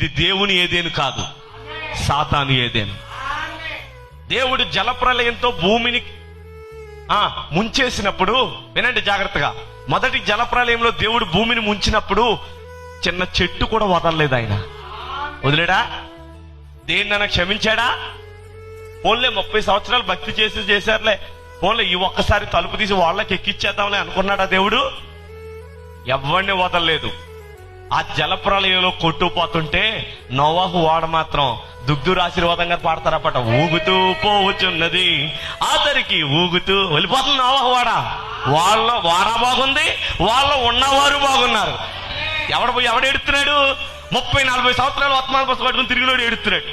ఇది దేవుని ఏదేను కాదు, సాతాను ఏదేను. దేవుడు జలప్రలయంతో భూమిని ముంచేసినప్పుడు, వినండి జాగ్రత్తగా, మొదటి జలప్రలయంలో దేవుడు భూమిని ముంచినప్పుడు చిన్న చెట్టు కూడా వదలలేదు. ఆయన వదిలేడా? దేన్నైనా క్షమించాడా? పోన్లే 30 సంవత్సరాలు భక్తి చేశారులే, పోన్లే ఈ ఒక్కసారి తలుపు తీసి వాళ్ళకి ఎక్కిచ్చేద్దాంలే అనుకున్నాడా దేవుడు? ఎవరిని వదలలేదు. ఆ జలప్రలయంలో కొట్టుకుపోతుంటే నోవాహు వాడ మాత్రం దుగ్ధురు ఆశీర్వాదంగా పాడతారపట. ఊగుతూ పోవచ్చున్నది ఆదరికి ఊగుతూ వెళ్ళిపోతుంది నోవాహు వాడ. వాళ్ళ వాడ బాగుంది, వాళ్ళు ఉన్నవారు బాగున్నారు. ఎవడు ఎడుతున్నాడు? 30-40 సంవత్సరాలు ఆత్మాను బస్సు పట్టుకుని తిరిగినోడు ఎడుతున్నాడు.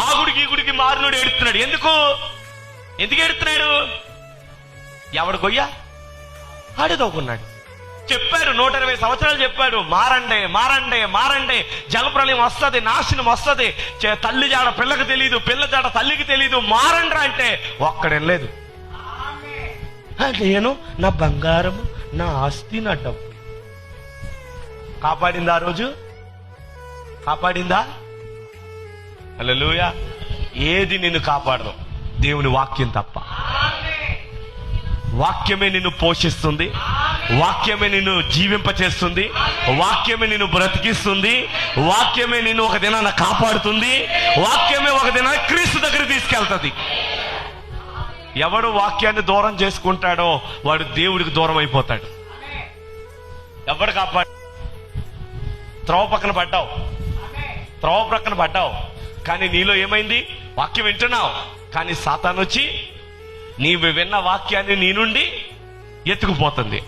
ఆ గుడికి ఈ గుడికి మారినోడు ఎడుతున్నాడు. ఎందుకు ఎడుతున్నాడు? ఎవడు గొయ్య ఆడేదోకున్నాడు. చెప్పాడు 120 సంవత్సరాలు చెప్పాడు, మారండి మారండి మారండి, జలప్రలయం వస్తుంది, నాశనం వస్తుంది, తల్లి జాడ పిల్లకి తెలియదు, పిల్ల జాడ తల్లికి తెలియదు, మారండ్రా అంటే ఒక్కడేం లేదు. నేను నా బంగారము, నా ఆస్తి, నా డబ్బు కాపాడిందా? ఆ రోజు కాపాడిందా? హల్లెలూయా. ఏది నిన్ను కాపాడదు? దేవుని వాక్యం తప్ప. వాక్యమే నిన్ను పోషిస్తుంది, వాక్యమే నిన్ను జీవింపచేస్తుంది, వాక్యమే నిన్ను బ్రతికిస్తుంది, వాక్యమే నిన్ను ఒక దినాన కాపాడుతుంది, వాక్యమే ఒక దినాన క్రీస్తు దగ్గర తీసుకెళ్తుంది. ఎవడు వాక్యాన్ని దూరం చేసుకుంటాడో వాడు దేవుడికి దూరం అయిపోతాడు. ఎవడు కాపాడు? త్రోవ ప్రక్కన పడ్డావు కానీ నీలో ఏమైంది? వాక్యం వింటున్నావు కానీ సాతాను వచ్చి నీవు విన్న వాక్యాన్ని నీ నుండి ఎత్తుకుపోతుంది.